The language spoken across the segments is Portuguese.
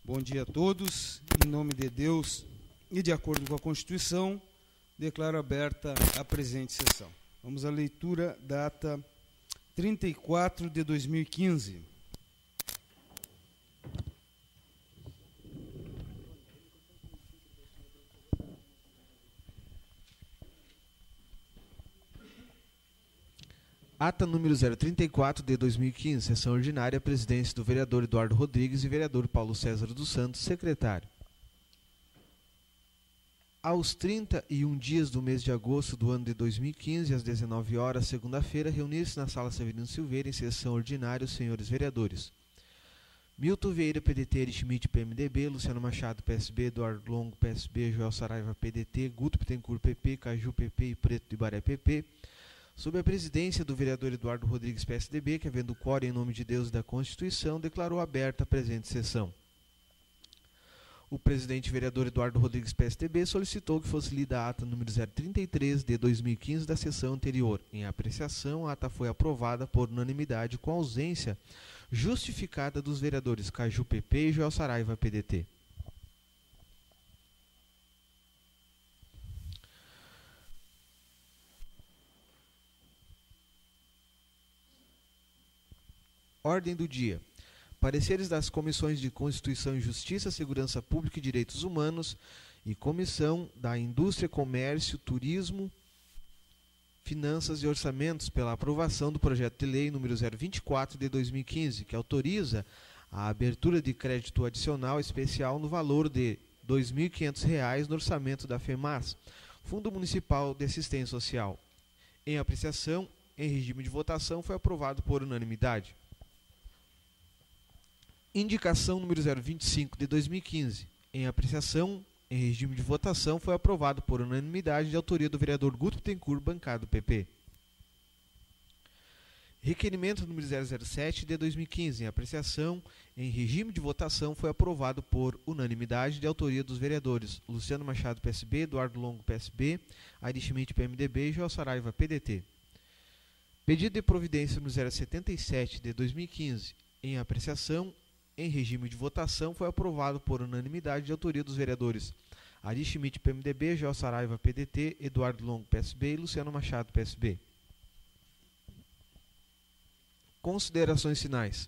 Bom dia a todos. Em nome de Deus e de acordo com a Constituição, declaro aberta a presente sessão. Vamos à leitura da ata 34 de 2015. Ata número 034 de 2015, sessão ordinária, presidência do vereador Eduardo Rodrigues e vereador Paulo César dos Santos, secretário. Aos 31 dias do mês de agosto do ano de 2015, às 19 horas, segunda-feira, reunir-se na Sala Severino Silveira, em sessão ordinária, os senhores vereadores Milton Vieira, PDT, Eri Schmidt, PMDB, Luciano Machado, PSB, Eduardo Longo, PSB, Joel Saraiva, PDT, Guto Bittencourt, PP, Caju, PP e Preto de Ibaré, PP, sob a presidência do vereador Eduardo Rodrigues, PSDB, que, havendo quórum em nome de Deus e da Constituição, declarou aberta a presente sessão. O presidente vereador Eduardo Rodrigues, PSDB, solicitou que fosse lida a ata número 033 de 2015 da sessão anterior. Em apreciação, a ata foi aprovada por unanimidade com ausência justificada dos vereadores Caju, PP e Joel Saraiva, PDT. Ordem do dia. Pareceres das Comissões de Constituição e Justiça, Segurança Pública e Direitos Humanos e Comissão da Indústria, Comércio, Turismo, Finanças e Orçamentos pela aprovação do projeto de lei número 024 de 2015, que autoriza a abertura de crédito adicional especial no valor de R$ 2.500 no orçamento da FEMAS, Fundo Municipal de Assistência Social. Em apreciação, em regime de votação, foi aprovado por unanimidade. Indicação número 025 de 2015. Em apreciação, em regime de votação, foi aprovado por unanimidade de autoria do vereador Guto Bittencourt, bancado PP. Requerimento número 007 de 2015. Em apreciação, em regime de votação, foi aprovado por unanimidade de autoria dos vereadores Luciano Machado, PSB, Eduardo Longo, PSB, Eri Schmidt, PMDB e Joel Saraiva, PDT. Pedido de providência número 077 de 2015. Em apreciação, em regime de votação, foi aprovado por unanimidade de autoria dos vereadores Eri Schmidt, PMDB, Joel Saraiva, PDT, Eduardo Longo, PSB e Luciano Machado, PSB. Considerações finais.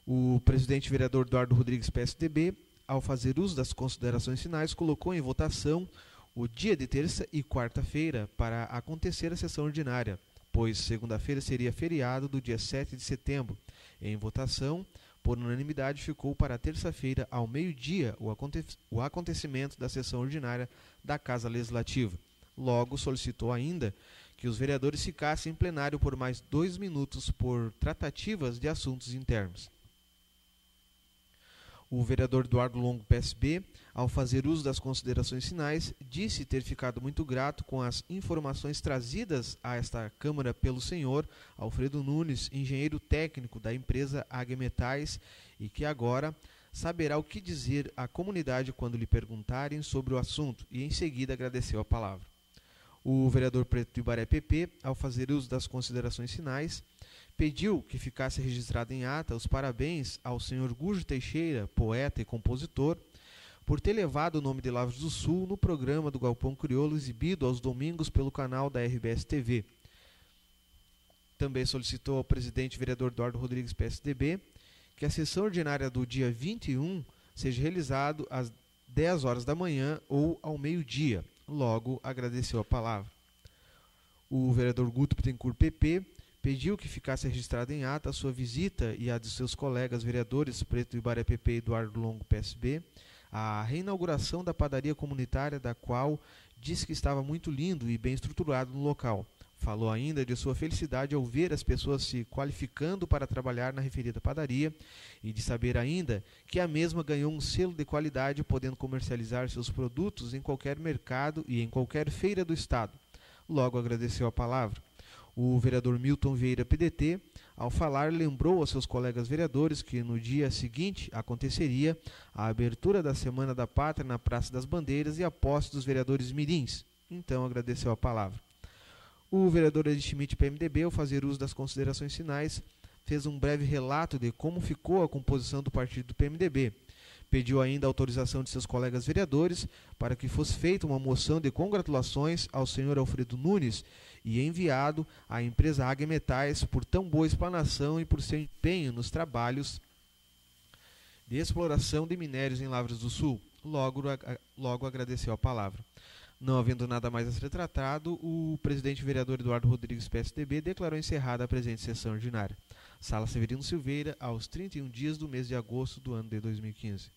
O presidente vereador Eduardo Rodrigues, PSDB, ao fazer uso das considerações finais, colocou em votação o dia de terça e quarta-feira para acontecer a sessão ordinária, pois segunda-feira seria feriado do dia 7 de setembro. Em votação, por unanimidade, ficou para terça-feira, ao meio-dia, o acontecimento da sessão ordinária da Casa Legislativa. Logo, solicitou ainda que os vereadores ficassem em plenário por mais 2 minutos por tratativas de assuntos internos. O vereador Eduardo Longo, PSB, ao fazer uso das considerações finais, disse ter ficado muito grato com as informações trazidas a esta Câmara pelo senhor Alfredo Nunes, engenheiro técnico da empresa AG Metais, e que agora saberá o que dizer à comunidade quando lhe perguntarem sobre o assunto, e em seguida agradeceu a palavra. O vereador Preto de Ibaré, PP, ao fazer uso das considerações finais, pediu que ficasse registrado em ata os parabéns ao senhor Gujo Teixeira, poeta e compositor, por ter levado o nome de Lavras do Sul no programa do Galpão Crioulo exibido aos domingos pelo canal da RBS TV. Também solicitou ao presidente vereador Eduardo Rodrigues, PSDB, que a sessão ordinária do dia 21 seja realizada às 10 horas da manhã ou ao meio-dia. Logo, agradeceu a palavra. O vereador Guto Bittencourt, PP, pediu que ficasse registrada em ata a sua visita e a de seus colegas vereadores Preto de Ibaré, PP e Eduardo Longo, PSB, a reinauguração da padaria comunitária, da qual disse que estava muito lindo e bem estruturado no local. Falou ainda de sua felicidade ao ver as pessoas se qualificando para trabalhar na referida padaria e de saber ainda que a mesma ganhou um selo de qualidade, podendo comercializar seus produtos em qualquer mercado e em qualquer feira do estado. Logo agradeceu a palavra. O vereador Milton Vieira, PDT, ao falar, lembrou aos seus colegas vereadores que no dia seguinte aconteceria a abertura da Semana da Pátria na Praça das Bandeiras e a posse dos vereadores mirins. Então agradeceu a palavra. O vereador Eri Schmidt, PMDB, ao fazer uso das considerações finais, fez um breve relato de como ficou a composição do partido do PMDB. Pediu ainda a autorização de seus colegas vereadores para que fosse feita uma moção de congratulações ao senhor Alfredo Nunes e enviado à empresa Águia Metais por tão boa explanação e por seu empenho nos trabalhos de exploração de minérios em Lavras do Sul. Logo agradeceu a palavra. Não havendo nada mais a ser tratado, o presidente vereador Eduardo Rodrigues, PSDB, declarou encerrada a presente sessão ordinária. Sala Severino Silveira, aos 31 dias do mês de agosto do ano de 2015.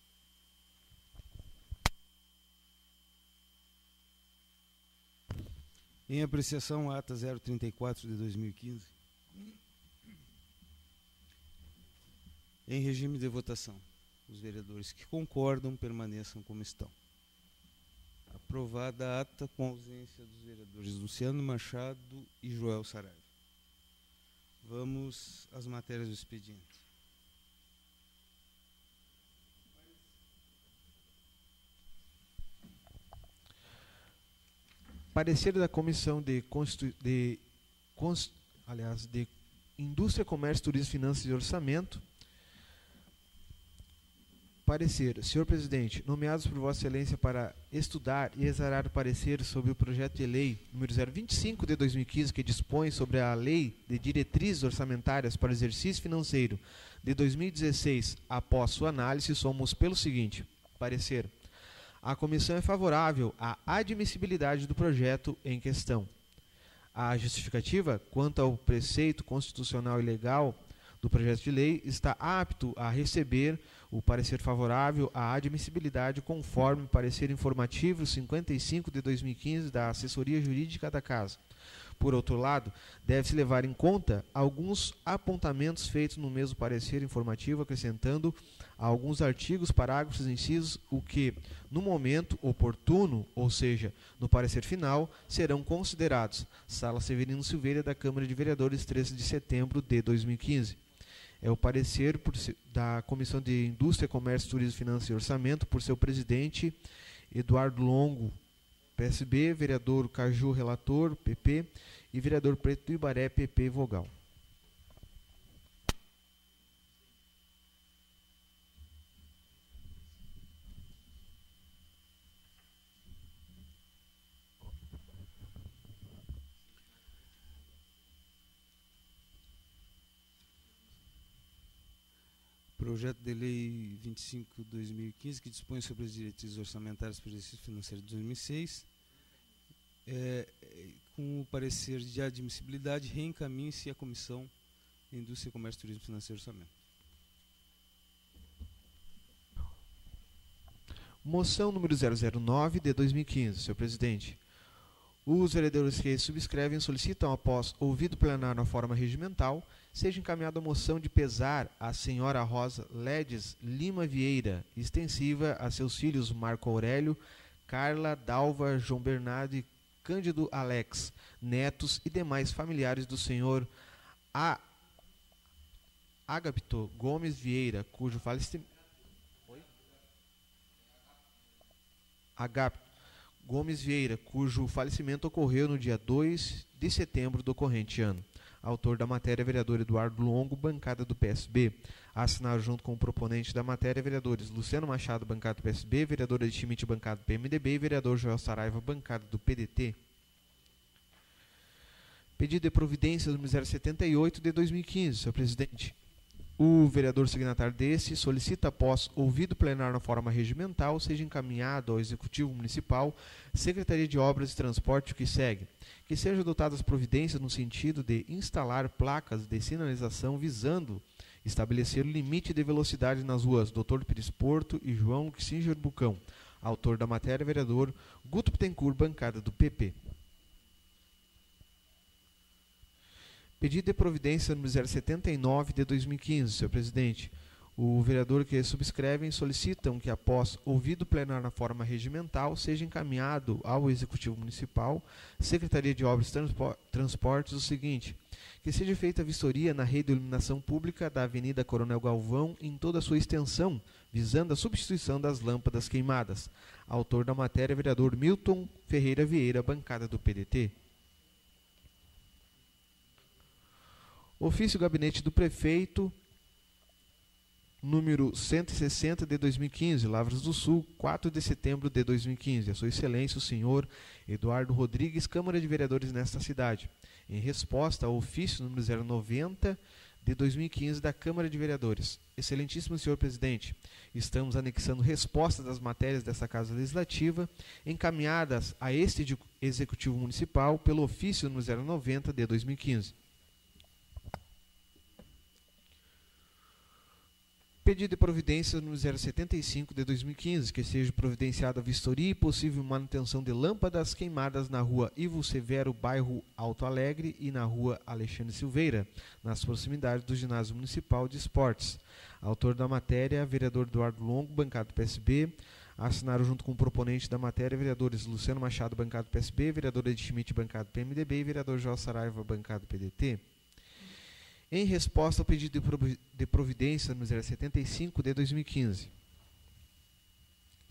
Em apreciação, ata 034 de 2015. Em regime de votação. Os vereadores que concordam permaneçam como estão. Aprovada a ata com ausência dos vereadores Luciano Machado e Joel Saraiva. Vamos às matérias do expediente. Parecer da Comissão de Indústria, Comércio, Turismo, Finanças e Orçamento. Parecer, senhor presidente, nomeados por Vossa Excelência para estudar e exarar o parecer sobre o projeto de lei número 025 de 2015, que dispõe sobre a Lei de Diretrizes Orçamentárias para o Exercício Financeiro de 2016, após sua análise, somos pelo seguinte. Parecer, a comissão é favorável à admissibilidade do projeto em questão. A justificativa, quanto ao preceito constitucional e legal do projeto de lei, está apto a receber o parecer favorável à admissibilidade conforme o parecer informativo 55 de 2015 da Assessoria Jurídica da Casa. Por outro lado, deve-se levar em conta alguns apontamentos feitos no mesmo parecer informativo, acrescentando a alguns artigos, parágrafos e incisos, o que, no momento oportuno, ou seja, no parecer final, serão considerados. Sala Severino Silveira, da Câmara de Vereadores, 13 de setembro de 2015. É o parecer da Comissão de Indústria, Comércio, Turismo, Finanças e Orçamento, por seu presidente, Eduardo Longo, PSB, vereador Caju, relator, PP, e vereador Preto do Ibaré, PP, vogal. Projeto de Lei 25/2015, que dispõe sobre as diretrizes orçamentárias para o exercício financeiro de 2006, com o parecer de admissibilidade, reencaminhe-se à Comissão de Indústria, Comércio, Turismo, Financeiro e Orçamento. Moção número 009 de 2015, senhor presidente. Os vereadores que subscrevem solicitam, após ouvido plenário na forma regimental, seja encaminhada a moção de pesar à senhora Rosa Ledes Lima Vieira, extensiva a seus filhos Marco Aurélio, Carla, Dalva, João Bernardo e Cândido Alex, netos e demais familiares do senhor Agapito Gomes Vieira, cujo falecimento... Agapito Gomes Vieira, cujo falecimento ocorreu no dia 2 de setembro do corrente ano. Autor da matéria, vereador Eduardo Longo, bancada do PSB. Assinar junto com o proponente da matéria, vereadores Luciano Machado, bancada do PSB, vereador Edith Schmidt, bancada do PMDB e vereador Joel Saraiva, bancada do PDT. Pedido de providência número 078 de 2015, senhor presidente. O vereador signatário deste solicita, após ouvido plenário na forma regimental, seja encaminhado ao Executivo Municipal, Secretaria de Obras e Transporte, o que segue. Que sejam adotadas providências no sentido de instalar placas de sinalização visando estabelecer o limite de velocidade nas ruas Dr. Pires Porto e João Luxinger Bucão. Autor da matéria, vereador Guto Pittencourt, bancada do PP. Pedido de providência número 079 de 2015, senhor presidente. O vereador que subscrevem solicitam que, após ouvido plenário na forma regimental, seja encaminhado ao Executivo Municipal, Secretaria de Obras e Transportes, o seguinte: que seja feita a vistoria na rede de iluminação pública da Avenida Coronel Galvão em toda a sua extensão, visando a substituição das lâmpadas queimadas. Autor da matéria, vereador Milton Ferreira Vieira, bancada do PDT. Ofício Gabinete do Prefeito número 160 de 2015, Lavras do Sul, 4 de setembro de 2015. A Sua Excelência, o senhor Eduardo Rodrigues, Câmara de Vereadores nesta cidade. Em resposta ao ofício número 090 de 2015 da Câmara de Vereadores. Excelentíssimo senhor presidente, estamos anexando respostas das matérias desta Casa Legislativa encaminhadas a este Executivo Municipal pelo ofício número 090 de 2015. Pedido de providência número 075 de 2015, que seja providenciada a vistoria e possível manutenção de lâmpadas queimadas na rua Ivo Severo, bairro Alto Alegre, e na rua Alexandre Silveira, nas proximidades do Ginásio Municipal de Esportes. Autor da matéria, vereador Eduardo Longo, bancado do PSB. Assinaram junto com o proponente da matéria, vereadores Luciano Machado, bancado do PSB, vereador Ed Schmidt, bancado do PMDB, e vereador João Saraiva, bancado do PDT. Em resposta ao pedido de providência número 075 de 2015.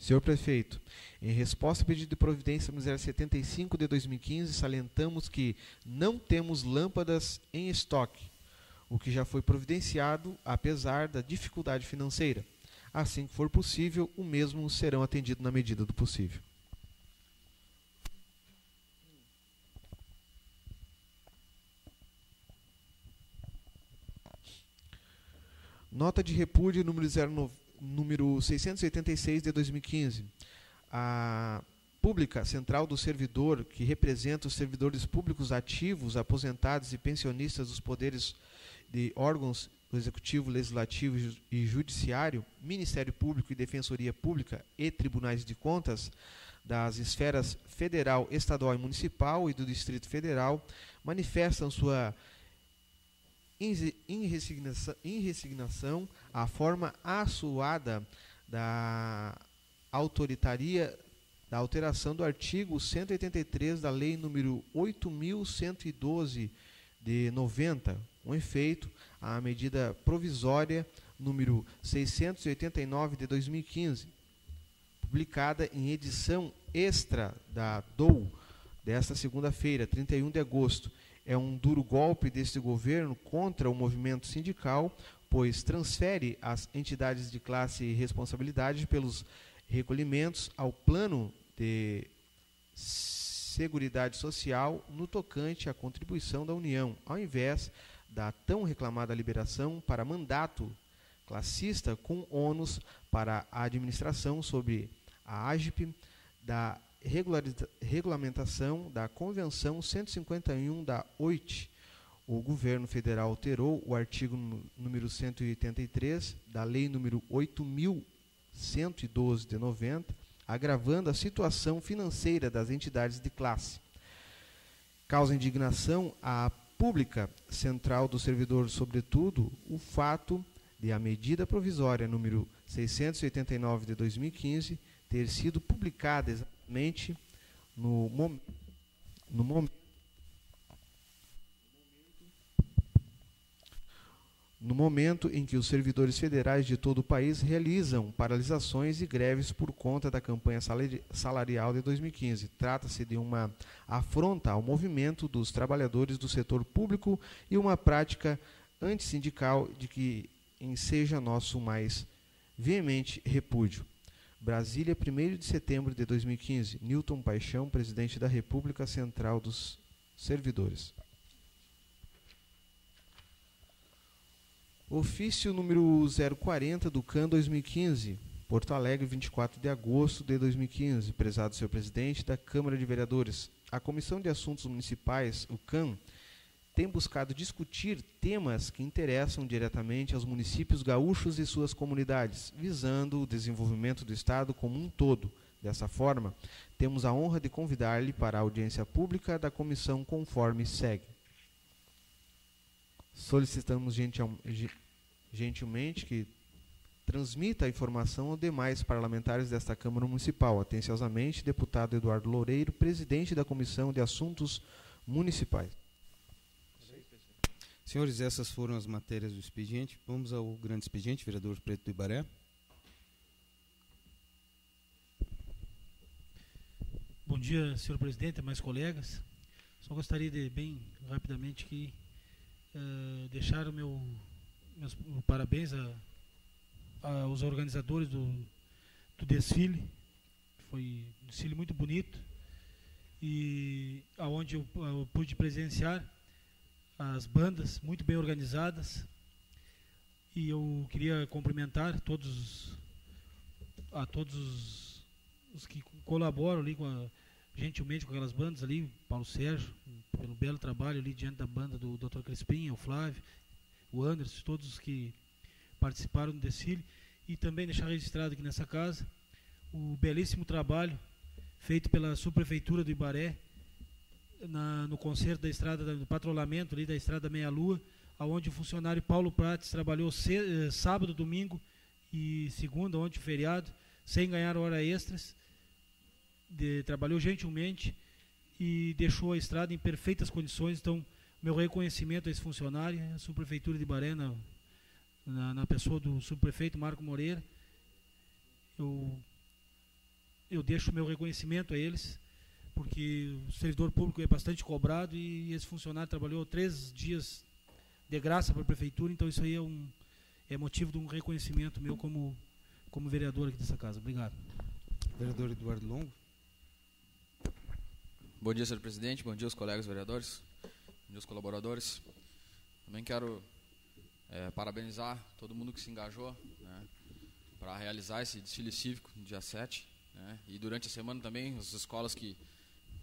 Senhor Prefeito, em resposta ao pedido de providência número 075 de 2015, salientamos que não temos lâmpadas em estoque, o que já foi providenciado apesar da dificuldade financeira. Assim que for possível, o mesmo serão atendidos na medida do possível. Nota de repúdio número 686 de 2015. A Pública Central do Servidor, que representa os servidores públicos ativos, aposentados e pensionistas dos poderes de órgãos do Executivo, Legislativo e Judiciário, Ministério Público e Defensoria Pública e Tribunais de Contas, das esferas federal, estadual e municipal e do Distrito Federal, manifestam sua em resignação à forma assuada da alteração do artigo 183 da Lei número 8.112 de 90, com efeito à medida provisória número 689 de 2015, publicada em edição extra da DOU desta segunda-feira, 31 de agosto. É um duro golpe deste governo contra o movimento sindical, pois transfere as entidades de classe e responsabilidade pelos recolhimentos ao plano de Seguridade Social no tocante à contribuição da União, ao invés da tão reclamada liberação para mandato classista com ônus para a administração sobre a AGP da regulamentação da Convenção 151 da OIT. O governo federal alterou o artigo número 183 da Lei número 8.112 de 90, agravando a situação financeira das entidades de classe. Causa indignação à Pública Central do Servidor, sobretudo, o fato de a medida provisória número 689 de 2015 ter sido publicada exatamente no momento em que os servidores federais de todo o país realizam paralisações e greves por conta da campanha salarial de 2015. Trata-se de uma afronta ao movimento dos trabalhadores do setor público e uma prática antissindical de que enseja nosso mais veemente repúdio. Brasília, 1º de setembro de 2015. Newton Paixão, presidente da República Central dos Servidores. Ofício número 040 do CAN 2015, Porto Alegre, 24 de agosto de 2015. Prezado senhor presidente da Câmara de Vereadores, a Comissão de Assuntos Municipais, o CAM, tem buscado discutir temas que interessam diretamente aos municípios gaúchos e suas comunidades, visando o desenvolvimento do Estado como um todo. Dessa forma, temos a honra de convidar-lhe para a audiência pública da comissão conforme segue. Solicitamos gentilmente que transmita a informação aos demais parlamentares desta Câmara Municipal. Atenciosamente, deputado Eduardo Loureiro, presidente da Comissão de Assuntos Municipais. Senhores, essas foram as matérias do expediente. Vamos ao grande expediente, vereador Preto do Ibaré. Bom dia, senhor presidente, mais colegas. Só gostaria de, bem rapidamente, que deixar meus parabéns os organizadores do desfile. Foi um desfile muito bonito, e aonde eu pude presenciar as bandas muito bem organizadas. E eu queria cumprimentar a todos os que colaboram ali gentilmente com aquelas bandas ali, Paulo Sérgio, pelo belo trabalho ali diante da banda do Dr. Crispim, o Flávio, o Anderson, todos os que participaram do desfile. E também deixar registrado aqui nessa casa o belíssimo trabalho feito pela subprefeitura do Ibaré no conserto da estrada, do patrulhamento ali da estrada Meia Lua, onde o funcionário Paulo Prates trabalhou sábado, domingo e segunda, ontem feriado, sem ganhar hora extras. Trabalhou gentilmente e deixou a estrada em perfeitas condições. Então, meu reconhecimento a esse funcionário, a subprefeitura de Ibaré, na pessoa do subprefeito Marco Moreira. Eu deixo meu reconhecimento a eles, porque o servidor público é bastante cobrado e esse funcionário trabalhou 3 dias de graça para a prefeitura. Então isso aí é motivo de um reconhecimento meu como vereador aqui dessa casa. Obrigado. Vereador Eduardo Longo. Bom dia, senhor presidente. Bom dia aos colegas vereadores. Bom dia aos colaboradores. Também quero parabenizar todo mundo que se engajou, né, para realizar esse desfile cívico no dia 7. Né, e durante a semana também as escolas que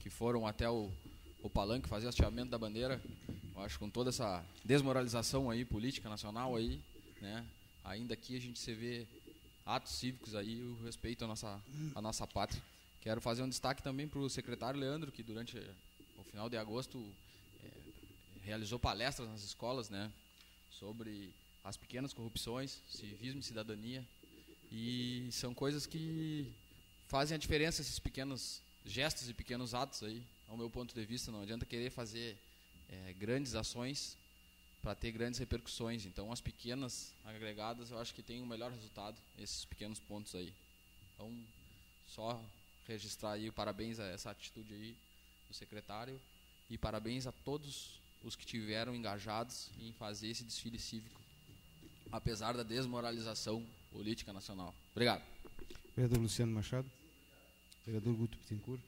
foram até o palanque fazer hasteamento da bandeira. Eu acho que com toda essa desmoralização aí política nacional aí, né, ainda aqui a gente se vê atos cívicos aí, o respeito à nossa pátria. Quero fazer um destaque também para o secretário Leandro, que durante o final de agosto realizou palestras nas escolas, né, sobre as pequenas corrupções, civismo e cidadania. E são coisas que fazem a diferença, esses pequenos gestos e pequenos atos aí, ao meu ponto de vista. Não adianta querer fazer grandes ações para ter grandes repercussões. Então, as pequenas agregadas, eu acho que tem o melhor resultado, esses pequenos pontos aí. Então, só registrar aí, parabéns a essa atitude aí do secretário e parabéns a todos os que tiveram engajados em fazer esse desfile cívico, apesar da desmoralização política nacional. Obrigado. Vereador Luciano Machado. Vereador Guto Bittencourt.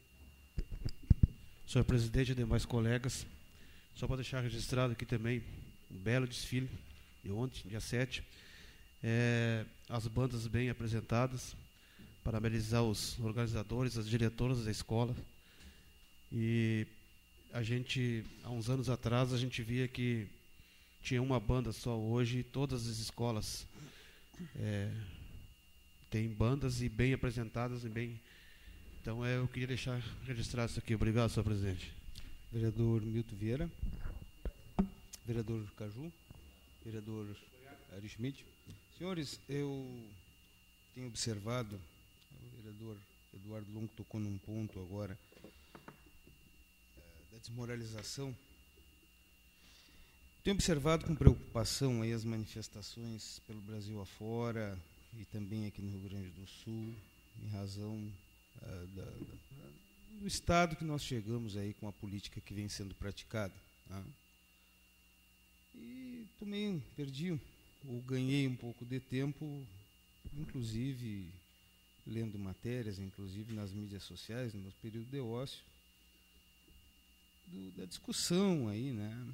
Senhor presidente e demais colegas, só para deixar registrado aqui também um belo desfile de ontem, dia 7. As bandas bem apresentadas, parabenizar os organizadores, as diretoras da escola. E a gente, há uns anos atrás, a gente via que tinha uma banda só. Hoje todas as escolas têm bandas e bem apresentadas e bem. Então eu queria deixar registrado isso aqui. Obrigado, senhor presidente. Vereador Milton Vieira. Vereador Caju. Vereador Ari Schmidt. Senhores, eu tenho observado, o vereador Eduardo Longo tocou num ponto agora, da desmoralização. Tenho observado com preocupação aí as manifestações pelo Brasil afora e também aqui no Rio Grande do Sul, em razão do estado que nós chegamos aí com a política que vem sendo praticada. Tá? E também perdi ou ganhei um pouco de tempo, inclusive lendo matérias, inclusive nas mídias sociais, no período de ócio, da discussão aí, né,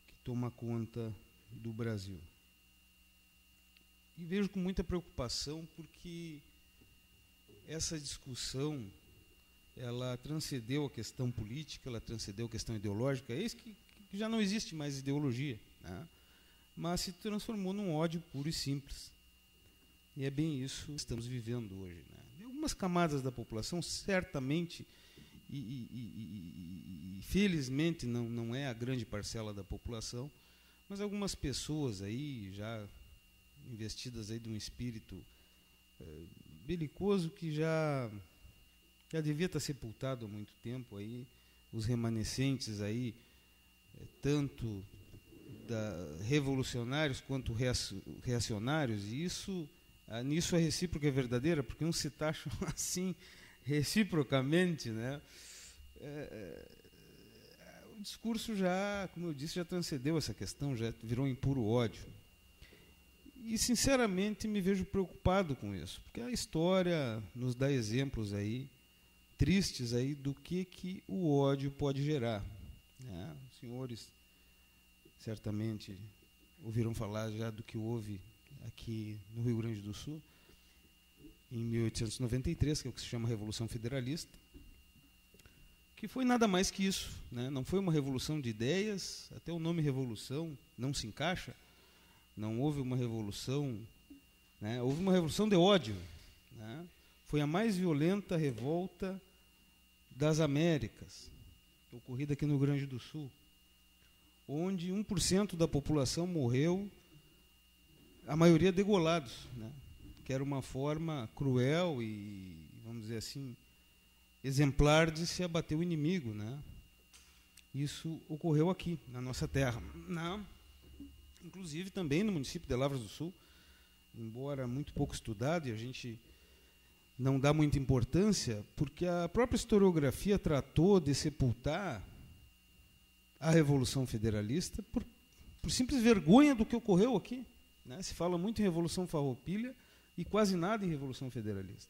que toma conta do Brasil. E vejo com muita preocupação porque essa discussão, ela transcendeu a questão política, ela transcendeu a questão ideológica. É isso que já não existe mais ideologia, né? Mas se transformou num ódio puro e simples. E é bem isso que estamos vivendo hoje, né? Algumas camadas da população, certamente, e felizmente não é a grande parcela da população, mas algumas pessoas aí já investidas aí de um espírito belicoso que já devia estar sepultado há muito tempo aí, os remanescentes aí, tanto revolucionários quanto reacionários, e nisso a recíproca é verdadeira, porque uns se taxam assim reciprocamente, né? O discurso já, como eu disse, já transcendeu essa questão, já virou em puro ódio. E, sinceramente, me vejo preocupado com isso, porque a história nos dá exemplos aí, tristes aí, do que o ódio pode gerar. Né? Os senhores certamente ouviram falar já do que houve aqui no Rio Grande do Sul, em 1893, que é o que se chama Revolução Federalista, que foi nada mais que isso. Né? Não foi uma revolução de ideias, até o nome revolução não se encaixa, não houve uma revolução, né? Houve uma revolução de ódio. Né? Foi a mais violenta revolta das Américas, ocorrida aqui no Rio Grande do Sul, onde 1% da população morreu, a maioria degolados, né? Que era uma forma cruel e, vamos dizer assim, exemplar de se abater o inimigo. Né? Isso ocorreu aqui, na nossa terra. Inclusive também no município de Lavras do Sul, embora muito pouco estudado, e a gente não dá muita importância, porque a própria historiografia tratou de sepultar a Revolução Federalista por simples vergonha do que ocorreu aqui. Né? Se fala muito em Revolução Farroupilha e quase nada em Revolução Federalista.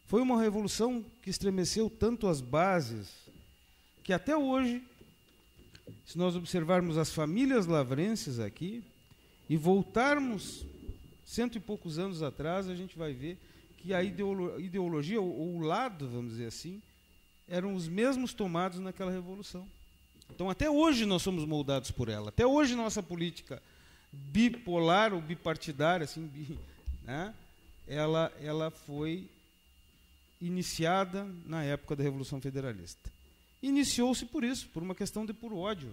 Foi uma revolução que estremeceu tanto as bases, que até hoje, se nós observarmos as famílias lavrenses aqui, e voltarmos 100 e poucos anos atrás, a gente vai ver que a ideologia, ou o lado, vamos dizer assim, eram os mesmos tomados naquela revolução. Então, até hoje nós somos moldados por ela. Até hoje nossa política bipolar ou bipartidária, assim, né, ela foi iniciada na época da Revolução Federalista. Iniciou-se por isso, por uma questão de puro ódio.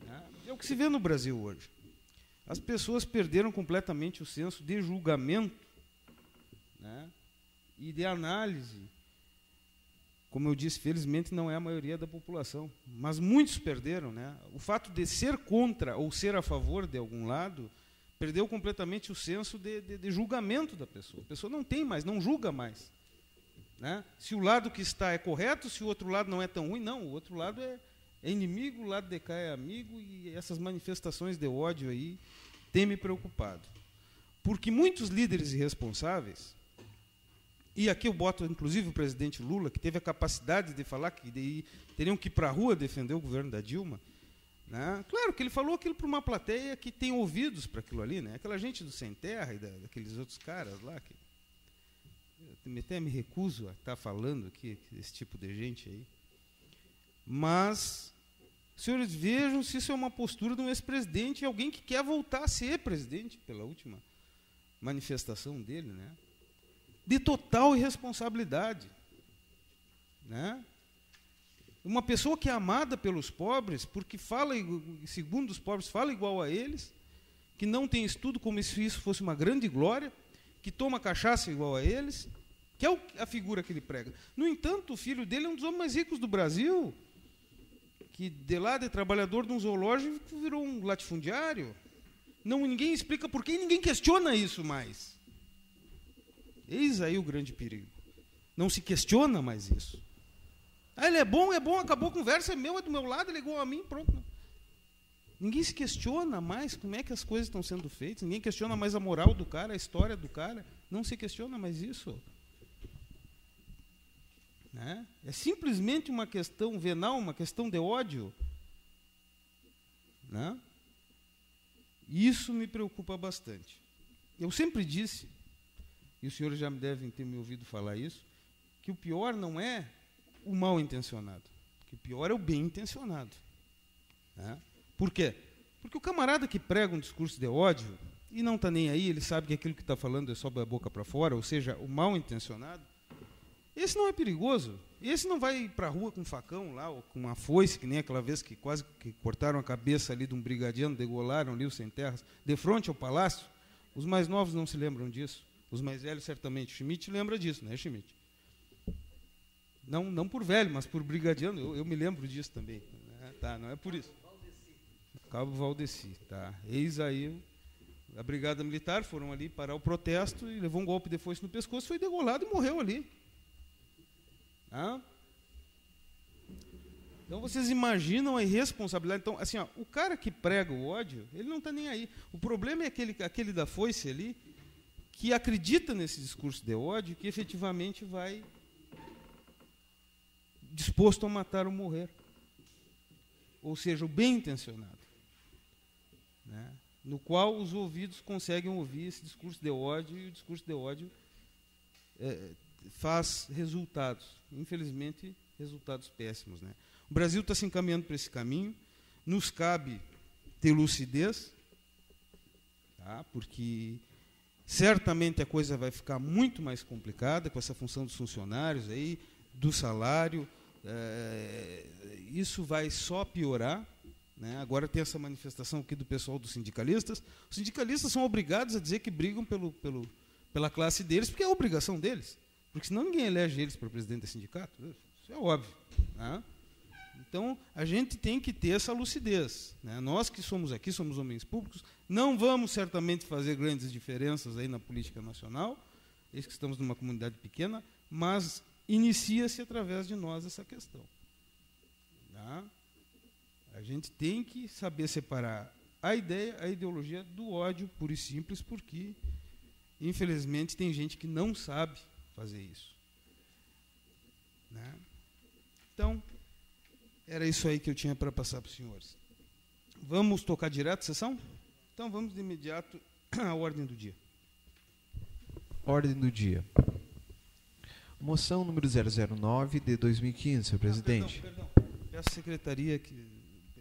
Né? É o que se vê no Brasil hoje. As pessoas perderam completamente o senso de julgamento, né, e de análise. Como eu disse, felizmente não é a maioria da população, mas muitos perderam. Né? O fato de ser contra ou ser a favor de algum lado perdeu completamente o senso de julgamento da pessoa. A pessoa não tem mais, não julga mais. Né? Se o lado que está é correto, se o outro lado não é tão ruim, não, o outro lado é inimigo, o lado de cá é amigo, e essas manifestações de ódio aí têm me preocupado. Porque muitos líderes irresponsáveis, e aqui eu boto inclusive o presidente Lula, que teve a capacidade de falar que teriam que ir para a rua defender o governo da Dilma, né? Claro que ele falou aquilo para uma plateia que tem ouvidos para aquilo ali, né? Aquela gente do Sem Terra e daqueles outros caras lá, que eu até me recuso a estar falando aqui desse tipo de gente aí. Mas, senhores, vejam se isso é uma postura de um ex-presidente, alguém que quer voltar a ser presidente, pela última manifestação dele, né? De total irresponsabilidade. Né? Uma pessoa que é amada pelos pobres, porque fala, segundo os pobres, fala igual a eles, que não tem estudo como se isso fosse uma grande glória, que toma cachaça igual a eles, que é a figura que ele prega. No entanto, o filho dele é um dos homens mais ricos do Brasil, que de lá de trabalhador de um zoológico virou um latifundiário. Ninguém explica por quê e ninguém questiona isso mais. Eis aí o grande perigo. Não se questiona mais isso. Ele é bom, acabou a conversa, é meu, é do meu lado, ele é igual a mim, pronto. Ninguém se questiona mais como é que as coisas estão sendo feitas, ninguém questiona mais a moral do cara, a história do cara, não se questiona mais isso. Né? É simplesmente uma questão venal, uma questão de ódio. Né? Isso me preocupa bastante. Eu sempre disse, e os senhores já devem ter me ouvido falar isso, que o pior não é o mal intencionado, que o pior é o bem intencionado. Né? Por quê? Porque o camarada que prega um discurso de ódio e não está nem aí, ele sabe que aquilo que está falando é só da boca para fora, ou seja, o mal intencionado, esse não é perigoso. Esse não vai para a rua com um facão lá, ou com uma foice, que nem aquela vez que quase que cortaram a cabeça ali de um brigadiano, degolaram ali os sem terras, de frente ao palácio. Os mais novos não se lembram disso. Os mais velhos, certamente. Schmidt lembra disso, né, Schmidt? Não por velho, mas por brigadiano. Eu me lembro disso também. Né? Tá, não é por isso. Cabo Valdeci. Tá. Eis aí a brigada militar, foram ali parar o protesto e levou um golpe de foice no pescoço, foi degolado e morreu ali. Ah? Então vocês imaginam a irresponsabilidade. Então, assim, ó, o cara que prega o ódio, ele não está nem aí. O problema é aquele da foice ali, que acredita nesse discurso de ódio, que efetivamente vai disposto a matar ou morrer. Ou seja, o bem intencionado, né? No qual os ouvidos conseguem ouvir esse discurso de ódio, e o discurso de ódio faz resultados, infelizmente, resultados péssimos, né? O Brasil está se encaminhando para esse caminho, nos cabe ter lucidez, tá? Porque certamente a coisa vai ficar muito mais complicada com essa função dos funcionários aí, do salário, isso vai só piorar, né? Agora tem essa manifestação aqui do pessoal dos sindicalistas. Os sindicalistas são obrigados a dizer que brigam pela classe deles, porque é a obrigação deles, porque senão ninguém elege eles para presidente do sindicato, isso é óbvio, né? Então, a gente tem que ter essa lucidez, né? Nós que somos aqui, somos homens públicos, não vamos certamente fazer grandes diferenças aí na política nacional, eis que estamos numa comunidade pequena, mas inicia-se através de nós essa questão, tá? A gente tem que saber separar a ideologia do ódio puro e simples, porque, infelizmente, tem gente que não sabe fazer isso, né? Então, era isso aí que eu tinha para passar para os senhores. Vamos tocar direto a sessão? Então, vamos de imediato à ordem do dia. Ordem do dia. Moção número 009 de 2015, senhor presidente. Perdão. Peço à secretaria que...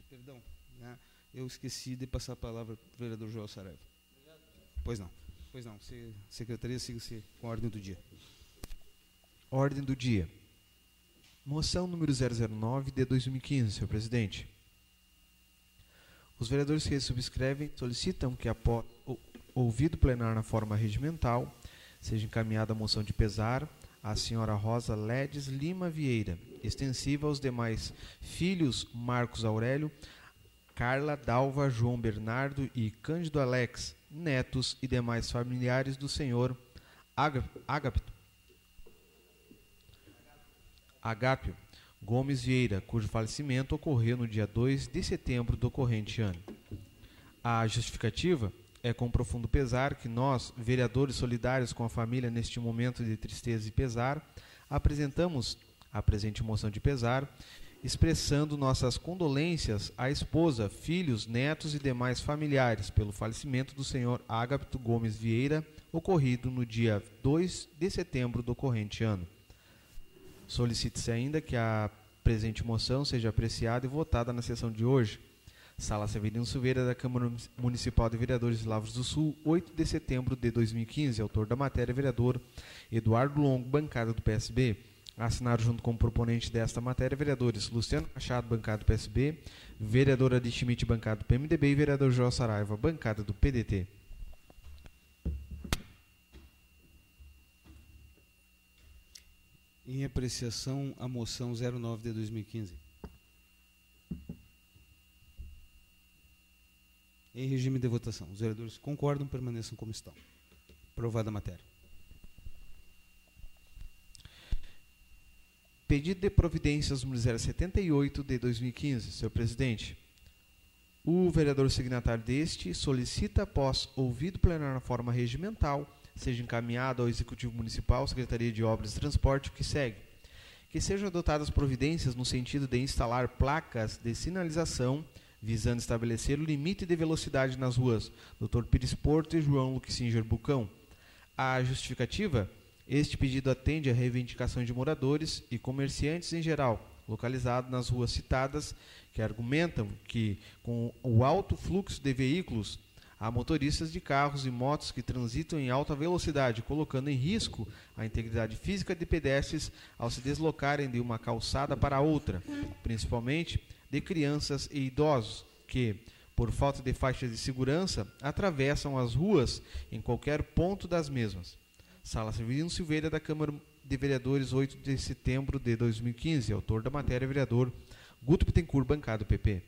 Perdão, né? Eu esqueci de passar a palavra para o vereador Joel Saraiva. Pois não. Secretaria, siga-se com a ordem do dia. Ordem do dia. Moção número 009 de 2015, senhor presidente. Os vereadores que subscrevem solicitam que, após ouvido plenário na forma regimental, seja encaminhada a moção de pesar à senhora Rosa Ledes Lima Vieira, extensiva aos demais filhos Marcos Aurélio, Carla, Dalva, João Bernardo e Cândido Alex, netos e demais familiares do senhor Agápio Gomes Vieira, cujo falecimento ocorreu no dia 2 de setembro do corrente ano. A justificativa é com profundo pesar que nós, vereadores solidários com a família neste momento de tristeza e pesar, apresentamos a presente moção de pesar, expressando nossas condolências à esposa, filhos, netos e demais familiares pelo falecimento do senhor Agápio Gomes Vieira, ocorrido no dia 2 de setembro do corrente ano. Solicite-se ainda que a presente moção seja apreciada e votada na sessão de hoje. Sala Severino Silveira, da Câmara Municipal de Vereadores de Lavras do Sul, 8 de setembro de 2015. Autor da matéria, vereador Eduardo Longo, bancada do PSB. Assinaram junto com o proponente desta matéria, vereadores Luciano Machado, bancada do PSB, vereadora Adi Schmidt, bancada do PMDB e vereador João Saraiva, bancada do PDT. Em apreciação, a moção 09 de 2015. Em regime de votação. Os vereadores concordam, permaneçam como estão. Aprovada a matéria. Pedido de providências número 078 de 2015. Senhor presidente, o vereador signatário deste solicita, após ouvido plenário na forma regimental, seja encaminhado ao Executivo Municipal, Secretaria de Obras e Transporte, o que segue. Que sejam adotadas providências no sentido de instalar placas de sinalização, visando estabelecer o limite de velocidade nas ruas Dr. Pires Porto e João Luxinger Bucão. A justificativa: este pedido atende à reivindicação de moradores e comerciantes em geral, localizados nas ruas citadas, que argumentam que, com o alto fluxo de veículos, há motoristas de carros e motos que transitam em alta velocidade, colocando em risco a integridade física de pedestres ao se deslocarem de uma calçada para outra, principalmente de crianças e idosos, que, por falta de faixas de segurança, atravessam as ruas em qualquer ponto das mesmas. Sala Severino Silveira, da Câmara de Vereadores, 8 de setembro de 2015. Autor da matéria, vereador Guto Bittencourt, bancada do PP.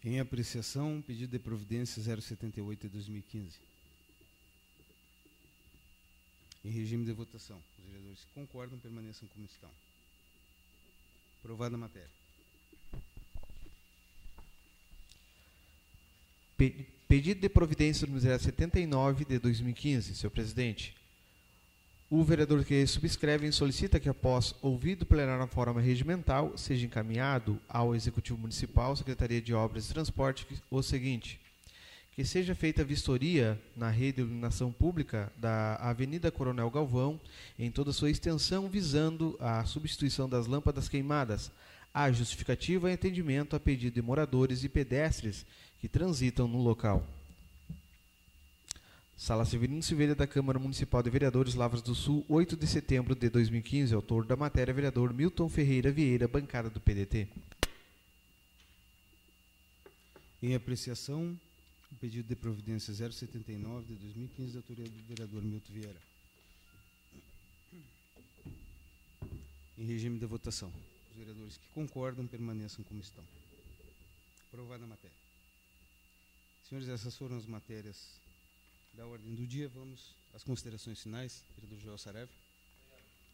Em apreciação, pedido de providência 078 de 2015. Em regime de votação. Os vereadores que concordam, permaneçam como estão. Aprovada a matéria. Pedido de providência número 079 de 2015, senhor presidente. O vereador que subscreve solicita que, após ouvido plenário na forma regimental, seja encaminhado ao Executivo Municipal, Secretaria de Obras e Transporte, o seguinte: que seja feita vistoria na rede de iluminação pública da Avenida Coronel Galvão, em toda a sua extensão, visando a substituição das lâmpadas queimadas. A justificativa é atendimento a pedido de moradores e pedestres que transitam no local. Sala Severino Silveira da Câmara Municipal de Vereadores, Lavras do Sul, 8 de setembro de 2015. Autor da matéria, vereador Milton Ferreira Vieira, bancada do PDT. Em apreciação, o pedido de providência 079 de 2015, da autoria do vereador Milton Vieira. Em regime de votação. Os vereadores que concordam permaneçam como estão. Aprovada a matéria. Senhores, essas foram as matérias da ordem do dia. Vamos às considerações finais. Vereador Joel Saraiva.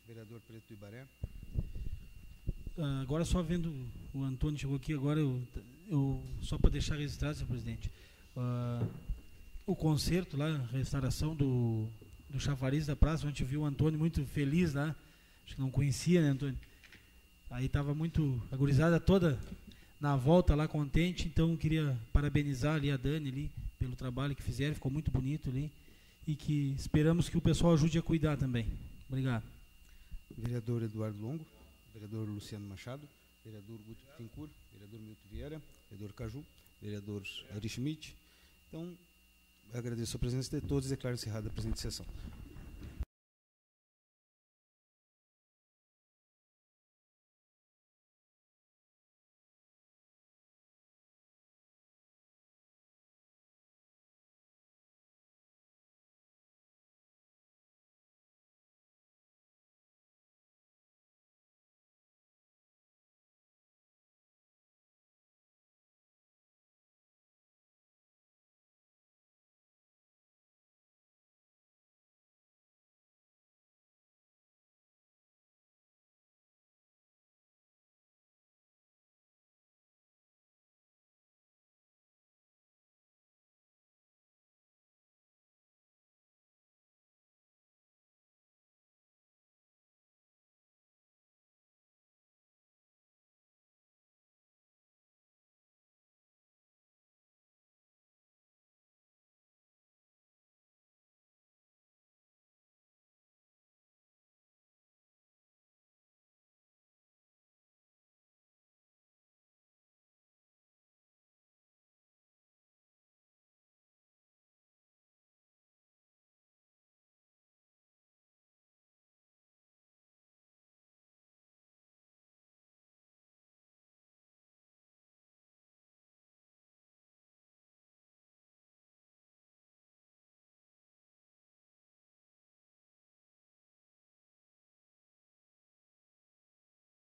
Vereador Preto do Ibaré. Agora, só vendo o Antônio chegou aqui, agora eu só para deixar registrado, senhor presidente, o concerto lá, a restauração do chafariz da praça, onde a gente viu o Antônio muito feliz lá. Acho que não conhecia, né, Antônio? Aí estava muito, a gurizada toda na volta lá, contente. Então queria parabenizar ali a Dani ali pelo trabalho que fizeram, ficou muito bonito ali, e que esperamos que o pessoal ajude a cuidar também. Obrigado. Vereador Eduardo Longo, vereador Luciano Machado, vereador Guto Bittencourt, vereador Milton Vieira, vereador Caju, vereador Ari Schmidt. Então, agradeço a presença de todos e declaro encerrada a presente sessão.